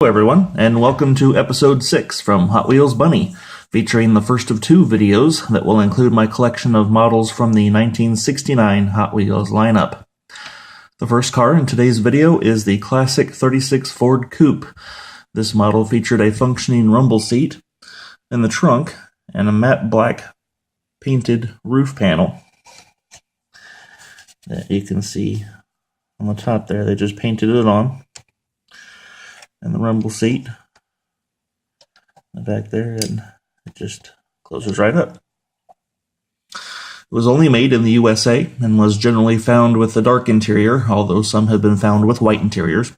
Hello everyone, and welcome to episode 6 from Hot Wheels Bunny, featuring the first of 2 videos that will include my collection of models from the 1969 Hot Wheels lineup. The first car in today's video is the classic 36 Ford Coupe. This model featured a functioning rumble seat in the trunk and a matte black painted roof panel that you can see on the top there. They just painted it on. And the rumble seat back there, and it just closes right up. It was only made in the USA and was generally found with a dark interior, although some have been found with white interiors.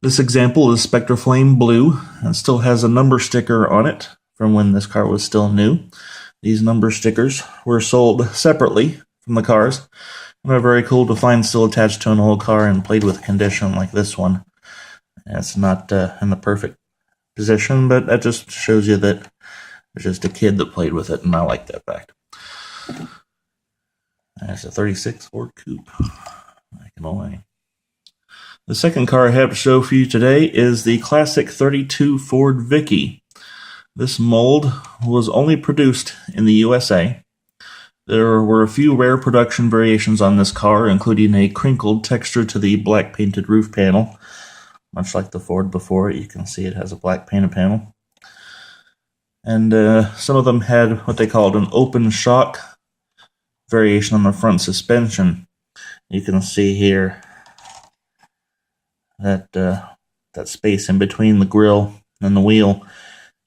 This example is Spectraflame Blue and still has a number sticker on it from when this car was still new. These number stickers were sold separately from the cars and are very cool to find still attached to an old car in played with condition like this one. It's not in the perfect position, but that just shows you that there's just a kid that played with it, and I like that fact. That's a 36 Ford Coupe. I can only. The second car I have to show for you today is the classic 32 Ford Vicky. This mold was only produced in the USA. There were a few rare production variations on this car, including a crinkled texture to the black painted roof panel. Much like the Ford before it, you can see it has a black painted panel. And some of them had what they called an open shock variation on the front suspension. You can see here that that space in between the grille and the wheel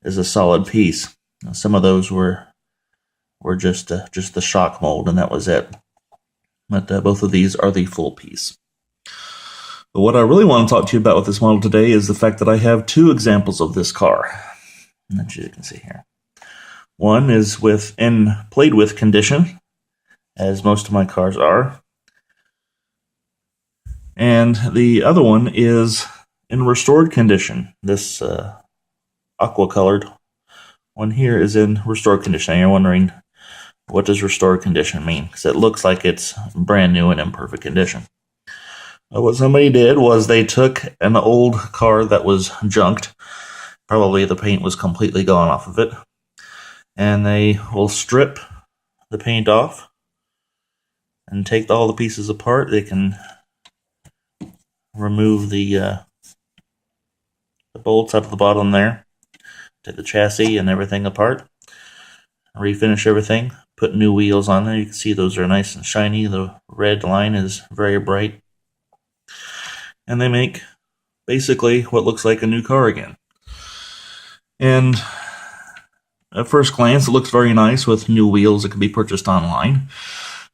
is a solid piece. Now, some of those were just the shock mold, and that was it. But both of these are the full piece. But what I really want to talk to you about with this model today is the fact that I have 2 examples of this car that you can see here. One is in played with condition, as most of my cars are. And the other one is in restored condition. This aqua colored one here is in restored condition. And you're wondering, what does restored condition mean? Because it looks like it's brand new and in perfect condition. What somebody did was they took an old car that was junked, probably the paint was completely gone off of it, and they will strip the paint off and take all the pieces apart. They can remove the bolts out of the bottom there, take the chassis and everything apart, refinish everything, put new wheels on there. You can see those are nice and shiny. The red line is very bright. And they make basically what looks like a new car again. And at first glance, it looks very nice with new wheels that can be purchased online.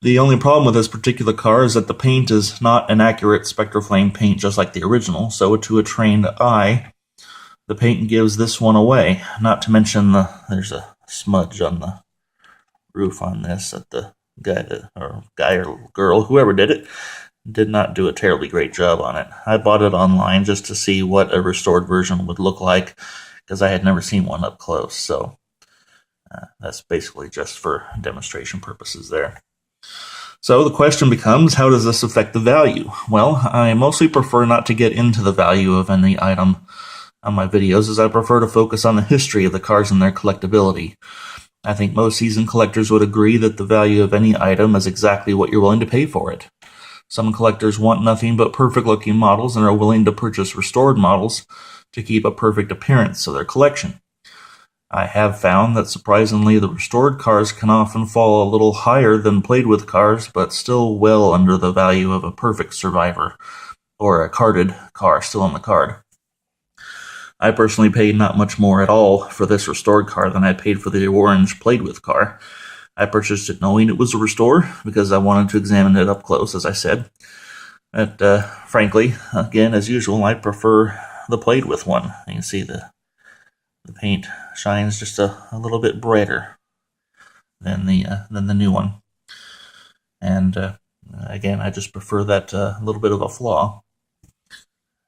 The only problem with this particular car is that the paint is not an accurate Spectraflame paint just like the original, so to a trained eye, the paint gives this one away. Not to mention there's a smudge on the roof on this that the guy or girl, whoever did it, did not do a terribly great job on it. I bought it online just to see what a restored version would look like, because I had never seen one up close, so that's basically just for demonstration purposes there. So the question becomes, how does this affect the value? Well, I mostly prefer not to get into the value of any item on my videos, as I prefer to focus on the history of the cars and their collectability. I think most seasoned collectors would agree that the value of any item is exactly what you're willing to pay for it. Some collectors want nothing but perfect-looking models and are willing to purchase restored models to keep a perfect appearance of their collection. I have found that surprisingly the restored cars can often fall a little higher than played-with cars, but still well under the value of a perfect survivor or a carded car still on the card. I personally paid not much more at all for this restored car than I paid for the orange played-with car. I purchased it knowing it was a restore because I wanted to examine it up close, as I said. But frankly, again, as usual, I prefer the played with one. You can see the paint shines just a little bit brighter than the new one. And again, I just prefer that little bit of a flaw.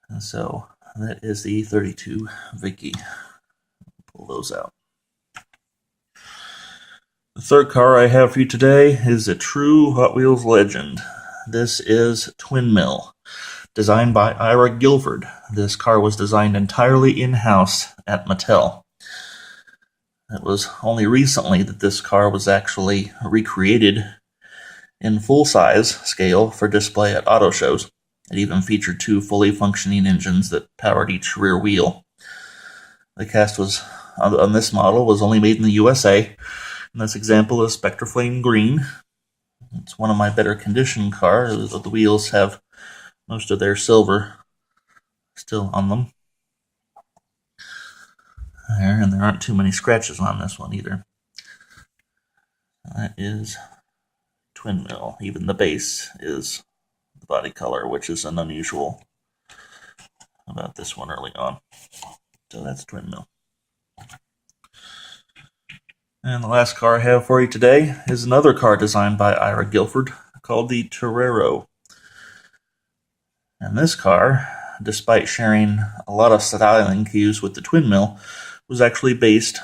And so that is the 32 Vicky. Pull those out. The third car I have for you today is a true Hot Wheels legend. This is Twin Mill. designed by Ira Gilford. This car was designed entirely in-house at Mattel. It was only recently that this car was actually recreated in full-size scale for display at auto shows. It even featured 2 fully functioning engines that powered each rear wheel. The cast on this model was only made in the USA, and this example is Spectraflame Green. It's one of my better conditioned cars. The wheels have most of their silver still on them. And there aren't too many scratches on this one either. That is twin mill. Even the base is the body color, which is an unusual about this one early on. So that's twin mill. And the last car I have for you today is another car designed by Ira Gilford called the Torero. And this car, despite sharing a lot of styling cues with the twin mill, was actually based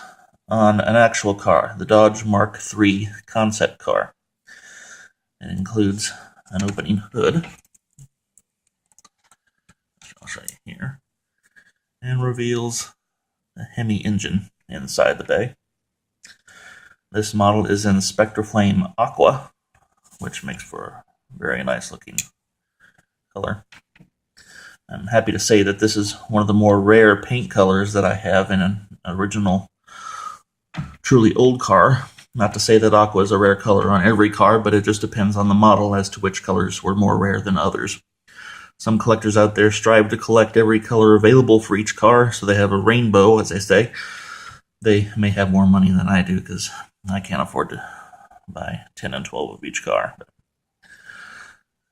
on an actual car, the Dodge Mark III concept car. It includes an opening hood, which I'll show you here, and reveals a Hemi engine inside the bay. This model is in Spectraflame Aqua, which makes for a very nice looking color. I'm happy to say that this is one of the more rare paint colors that I have in an original, truly old car. Not to say that aqua is a rare color on every car, but it just depends on the model as to which colors were more rare than others. Some collectors out there strive to collect every color available for each car, so they have a rainbow, as they say. They may have more money than I do, because I can't afford to buy 10 and 12 of each car.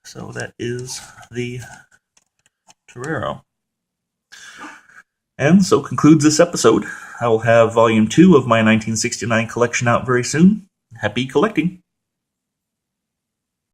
So that is the Torero. And so concludes this episode. I will have Volume 2 of my 1969 collection out very soon. Happy collecting!